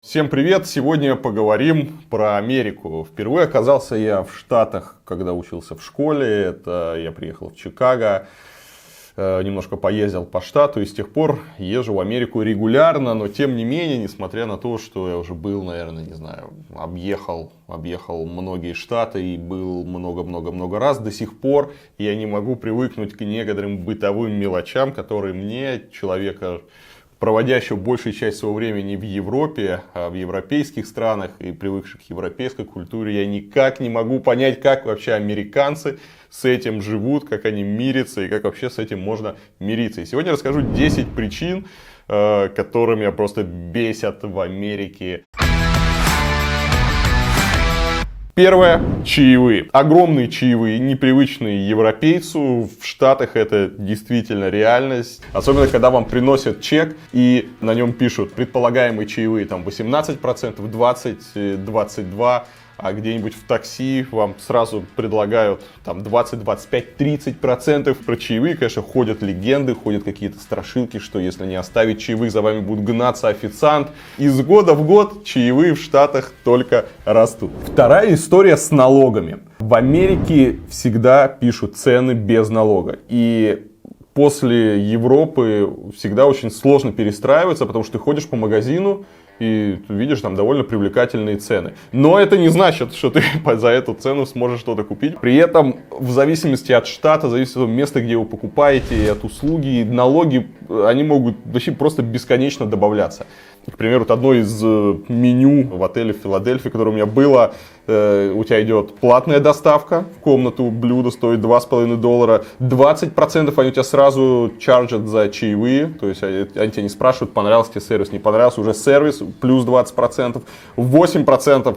Всем привет! Сегодня поговорим про Америку. Впервые оказался я в Штатах, когда учился в школе. Это я приехал в Чикаго, немножко поездил по штату и с тех пор езжу в Америку регулярно. Но тем не менее, несмотря на то, что я уже был, наверное, не знаю, объехал многие штаты и был много-много-много раз, до сих пор я не могу привыкнуть к некоторым бытовым мелочам, которые мне, человека, проводящего большую часть своего времени в Европе, в европейских странах и привыкших к европейской культуре, я никак не могу понять, как вообще американцы с этим живут, как они мирятся и как вообще с этим можно мириться. И сегодня расскажу 10 причин, которые меня просто бесят в Америке. Первое – чаевые. Огромные чаевые, непривычные европейцу. В Штатах это действительно реальность. Особенно, когда вам приносят чек и на нем пишут предполагаемые чаевые там 18%, 20%, 22%. А где-нибудь в такси вам сразу предлагают там 20, 25, 30% про чаевые. Конечно, ходят легенды, ходят какие-то страшилки, что если не оставить чаевых, за вами будет гнаться официант. Из года в год чаевые в Штатах только растут. Вторая история с налогами. В Америке всегда пишут цены без налога. И после Европы всегда очень сложно перестраиваться, потому что ты ходишь по магазину, и видишь там довольно привлекательные цены. Но это не значит, что ты за эту цену сможешь что-то купить. При этом, в зависимости от штата, зависит от места, где вы покупаете, и от услуги, налоги, они могут вообще просто бесконечно добавляться. К примеру, одно из меню в отеле в Филадельфии, которое у меня было, у тебя идет платная доставка в комнату, блюдо стоит $2,5. 20% они у тебя сразу чарджат за чаевые, то есть они тебя не спрашивают, понравился тебе сервис, не понравился, уже сервис, плюс 20%. 8%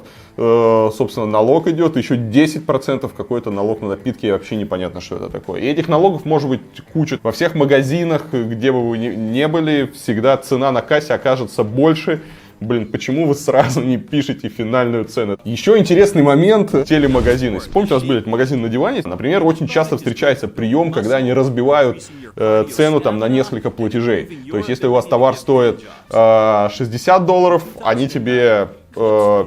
собственно, налог идет, еще 10% какой-то налог на напитки, вообще непонятно, что это такое. И этих налогов может быть куча. Во всех магазинах, где бы вы ни были, всегда цена на кассе окажется больше. Блин, почему вы сразу не пишете финальную цену? Еще интересный момент – телемагазины. Помните, у нас были магазины на диване? Например, очень часто встречается прием, когда они разбивают цену там, на несколько платежей. То есть, если у вас товар стоит $60, они тебе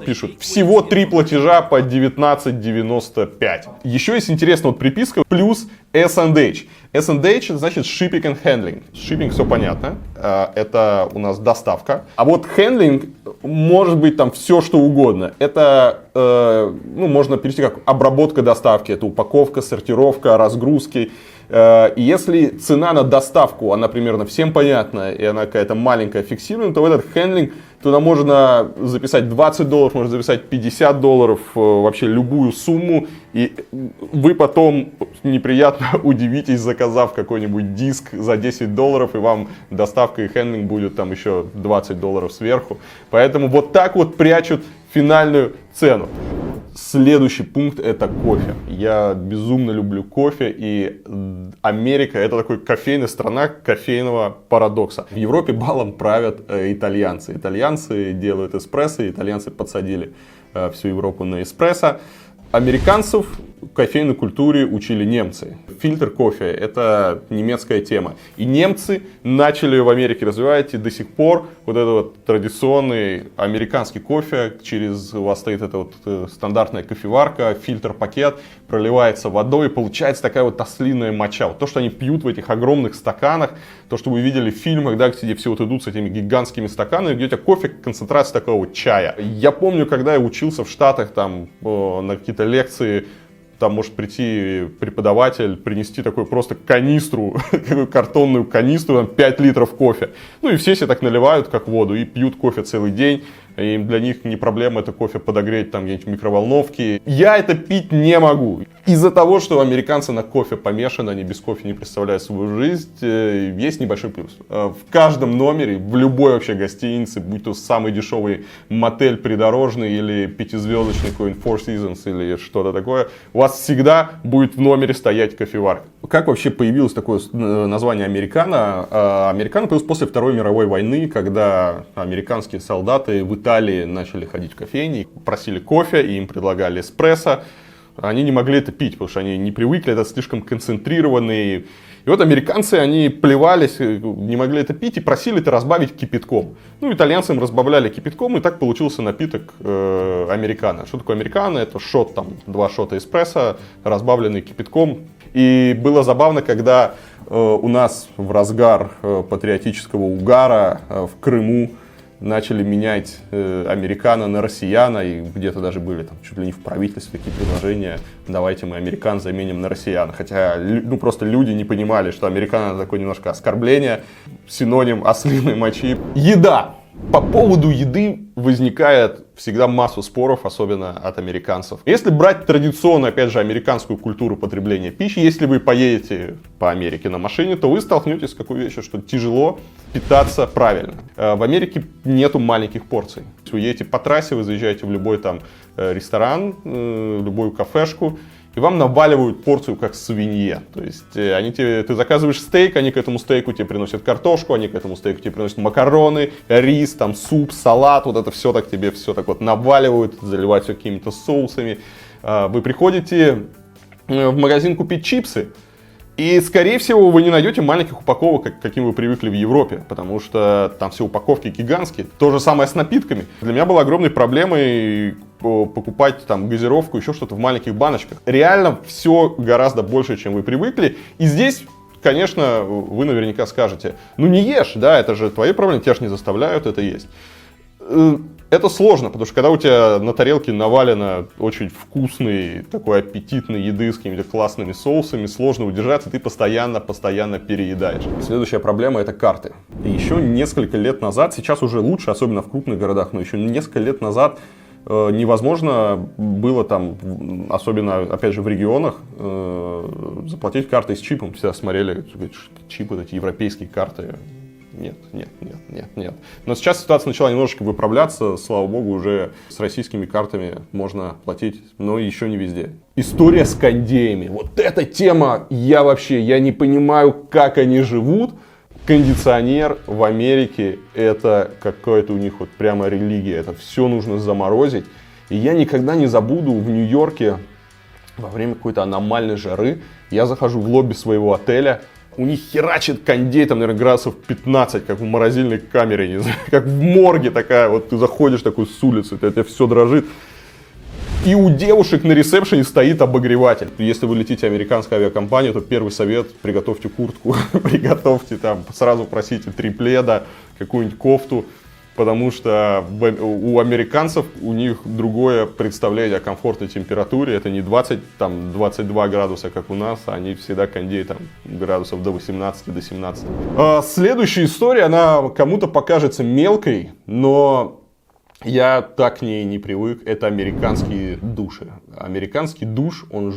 пишут всего 3 платежа по $19.95. Еще есть интересная вот приписка плюс S&H. S&H значит shipping and handling. Shipping все понятно, это у нас доставка. А вот handling может быть там все что угодно. Это можно перевести как обработка доставки, это упаковка, сортировка, разгрузки. И если цена на доставку, она примерно всем понятна, и она какая-то маленькая, фиксированная, то в этот хендлинг туда можно записать $20, можно записать $50, вообще любую сумму, и вы потом неприятно удивитесь, заказав какой-нибудь диск за $10, и вам доставка и хендлинг будет там еще $20 сверху. Поэтому вот так вот прячут финальную цену. Следующий пункт – это кофе. Я безумно люблю кофе, и Америка – это такой кофейная страна кофейного парадокса. В Европе балом правят итальянцы. Итальянцы делают эспрессо, итальянцы подсадили всю Европу на эспрессо. Американцев в кофейной культуре учили немцы. Фильтр кофе – это немецкая тема. И немцы начали в Америке развивать, и до сих пор вот этот вот традиционный американский кофе, через у вас стоит эта вот стандартная кофеварка, фильтр-пакет, проливается водой, и получается такая вот ослиная моча. Вот то, что они пьют в этих огромных стаканах, то, что вы видели в фильмах, да, где все вот идут с этими гигантскими стаканами, где у тебя кофе, концентрация такого вот чая. Я помню, когда я учился в Штатах, там, на какие-то лекции, там может прийти преподаватель, принести такую просто канистру, картонную канистру, 5 литров кофе. Ну и все себе так наливают, как воду, и пьют кофе целый день. И для них не проблема это кофе подогреть там где-нибудь в микроволновке. Я это пить не могу. Из-за того, что американцы на кофе помешаны, они без кофе не представляют свою жизнь, есть небольшой плюс. В каждом номере, в любой вообще гостинице, будь то самый дешевый мотель придорожный или пятизвездочный какой-нибудь Four Seasons или что-то такое, у вас всегда будет в номере стоять кофеварка. Как вообще появилось такое название американо? Американо появилось после Второй мировой войны, когда американские солдаты в Италии начали ходить в кофейни, просили кофе, и им предлагали эспрессо. Они не могли это пить, потому что они не привыкли, это слишком концентрированный. И вот американцы, они плевались, не могли это пить и просили это разбавить кипятком. Ну, итальянцы им разбавляли кипятком, и так получился напиток американо. Что такое американо? Это шот, там, 2 шота эспрессо, разбавленный кипятком. И было забавно, когда у нас в разгар патриотического угара в Крыму начали менять американо на россияна, и где-то даже были там чуть ли не в правительстве такие предложения: давайте мы американ заменим на россиян. Хотя, ну, просто люди не понимали, что американо такое немножко оскорбление, синоним ослиной мочи. Еда. По поводу еды возникает всегда массу споров, особенно от американцев. Если брать традиционно, опять же, американскую культуру потребления пищи, если вы поедете по Америке на машине, то вы столкнетесь с какой вещью, что тяжело питаться правильно. В Америке нету маленьких порций. Вы едете по трассе, вы заезжаете в любой там ресторан, любую кафешку, и вам наваливают порцию как свинье. То есть ты заказываешь стейк, они к этому стейку тебе приносят картошку, они к этому стейку тебе приносят макароны, рис, там, суп, салат. Вот это все так тебе все так вот наваливают, заливают все какими-то соусами. Вы приходите в магазин купить чипсы, и, скорее всего, вы не найдете маленьких упаковок, каким вы привыкли в Европе, потому что там все упаковки гигантские. То же самое с напитками. Для меня было огромной проблемой покупать там газировку, еще что-то в маленьких баночках. Реально все гораздо больше, чем вы привыкли. И здесь, конечно, вы наверняка скажете: ну не ешь, да, это же твои проблемы, тебя же не заставляют это есть. Это сложно, потому что когда у тебя на тарелке навалено очень вкусной, такой аппетитной еды с какими-то классными соусами, сложно удержаться, ты постоянно переедаешь. Следующая проблема — это карты. И еще несколько лет назад, сейчас уже лучше, особенно в крупных городах, но еще несколько лет назад невозможно было там, особенно, опять же, в регионах, заплатить картой с чипом. Всегда смотрели, чипы, эти европейские карты. Нет. Но сейчас ситуация начала немножечко выправляться. Слава богу, уже с российскими картами можно платить, но еще не везде. История с кондеями. Вот эта тема, я не понимаю, как они живут. Кондиционер в Америке — это какая-то у них вот прямо религия. Это все нужно заморозить. И я никогда не забуду в Нью-Йорке во время какой-то аномальной жары. Я захожу в лобби своего отеля. У них херачит кондей, там, наверное, градусов 15, как в морозильной камере, не знаю, как в морге такая. Вот ты заходишь такой с улицы, это все дрожит. И у девушек на ресепшене стоит обогреватель. Если вы летите американской авиакомпанией, то первый совет: приготовьте куртку, приготовьте там, сразу просите 3 пледа, какую-нибудь кофту. Потому что у американцев, у них другое представление о комфортной температуре. Это не 20, там, 22 градуса, как у нас, а они всегда кондей там, градусов до 18, до 17. Следующая история, она кому-то покажется мелкой, но я так к ней не привык. Это американские души. Американский душ, он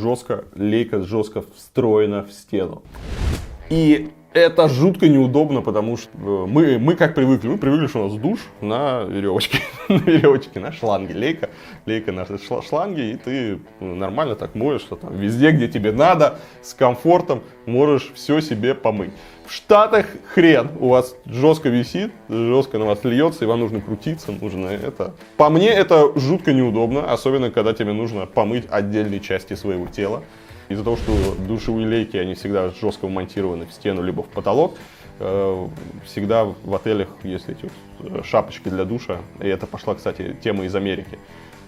лейка жестко встроена в стену. И это жутко неудобно, потому что мы как привыкли? Мы привыкли, что у нас душ на веревочке, на шланге. Лейка на шланге, и ты нормально так моешь, что там везде, где тебе надо, с комфортом можешь все себе помыть. В Штатах хрен, у вас жестко висит, жестко на вас льется, и вам нужно крутиться, нужно это. По мне это жутко неудобно, особенно когда тебе нужно помыть отдельные части своего тела. Из-за того, что душевые лейки, они всегда жестко вмонтированы в стену, либо в потолок, всегда в отелях есть эти вот шапочки для душа. И это пошла, кстати, тема из Америки.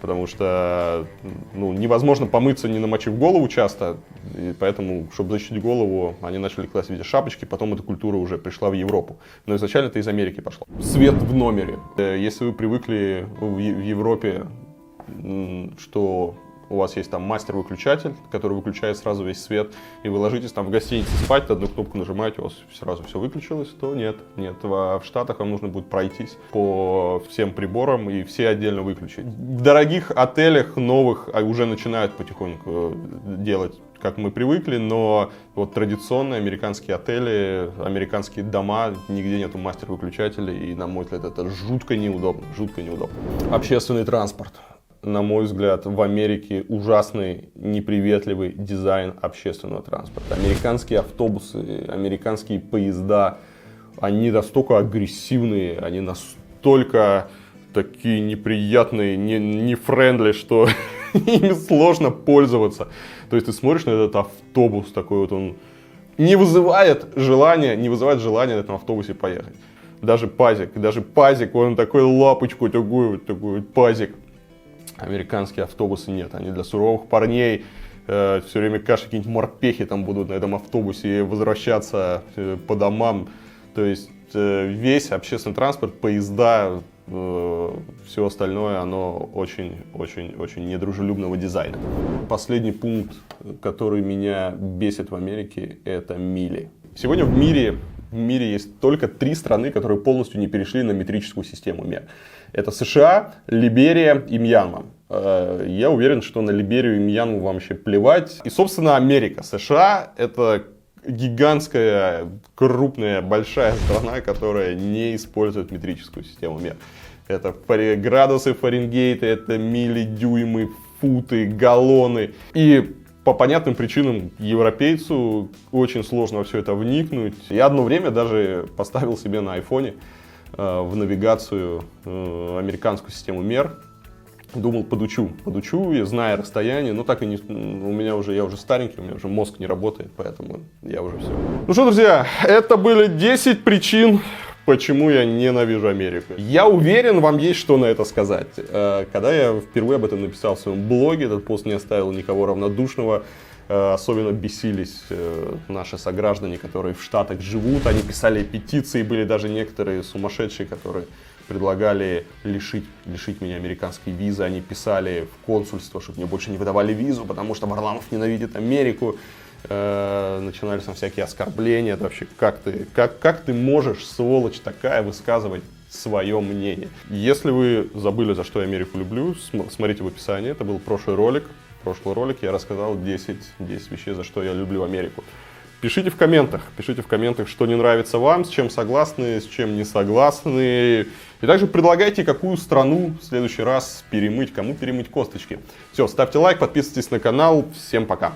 Потому что невозможно помыться, не намочив голову часто. И поэтому, чтобы защитить голову, они начали класть в виде шапочки. Потом эта культура уже пришла в Европу. Но изначально это из Америки пошло. Свет в номере. Если вы привыкли в Европе, что у вас есть там мастер-выключатель, который выключает сразу весь свет, и вы ложитесь там в гостинице спать, одну кнопку нажимаете, у вас сразу все выключилось, то нет. В Штатах вам нужно будет пройтись по всем приборам и все отдельно выключить. В дорогих отелях новых уже начинают потихоньку делать, как мы привыкли, но вот традиционные американские отели, американские дома, нигде нету мастер-выключателей, и, на мой взгляд, это жутко неудобно. Общественный транспорт. На мой взгляд, в Америке ужасный, неприветливый дизайн общественного транспорта. Американские автобусы, американские поезда, они настолько агрессивные, они настолько такие неприятные, не френдли, что ими сложно пользоваться. То есть ты смотришь на этот автобус, такой вот он не вызывает желания на этом автобусе поехать. Даже пазик, он такой лапочку, такой вот пазик. Американские автобусы нет, они для суровых парней. Все время кажется, какие-нибудь морпехи там будут на этом автобусе возвращаться по домам. То есть весь общественный транспорт, поезда, все остальное, оно очень недружелюбного дизайна. Последний пункт, который меня бесит в Америке, это мили. Сегодня в мире есть только 3 страны, которые полностью не перешли на метрическую систему мер. Это США, Либерия и Мьянма. Я уверен, что на Либерию и Мьянму вам вообще плевать. И, собственно, Америка. США — это гигантская, крупная, большая страна, которая не использует метрическую систему мер. Это градусы Фаренгейта, это мили, дюймы, футы, галлоны. И по понятным причинам европейцу очень сложно во все это вникнуть. Я одно время даже поставил себе на айфоне в навигацию американскую систему мер. Думал, подучу, зная расстояние, но так и не... я уже старенький, у меня уже мозг не работает, поэтому я уже все. Ну что, друзья, это были 10 причин, почему я ненавижу Америку. Я уверен, вам есть что на это сказать. Когда я впервые об этом написал в своем блоге, этот пост не оставил никого равнодушного. Особенно бесились наши сограждане, которые в Штатах живут. Они писали петиции, были даже некоторые сумасшедшие, которые предлагали лишить меня американской визы. Они писали в консульство, чтобы мне больше не выдавали визу, потому что Варламов ненавидит Америку. Начинались там всякие оскорбления. Это вообще как ты можешь, сволочь такая, высказывать свое мнение? Если вы забыли, за что я Америку люблю, смотрите в описании. Это был прошлый ролик. В прошлом ролике я рассказал 10 вещей, за что я люблю Америку. Пишите в комментах, что не нравится вам, с чем согласны, с чем не согласны. И также предлагайте, какую страну в следующий раз перемыть, кому перемыть косточки. Все, ставьте лайк, подписывайтесь на канал. Всем пока.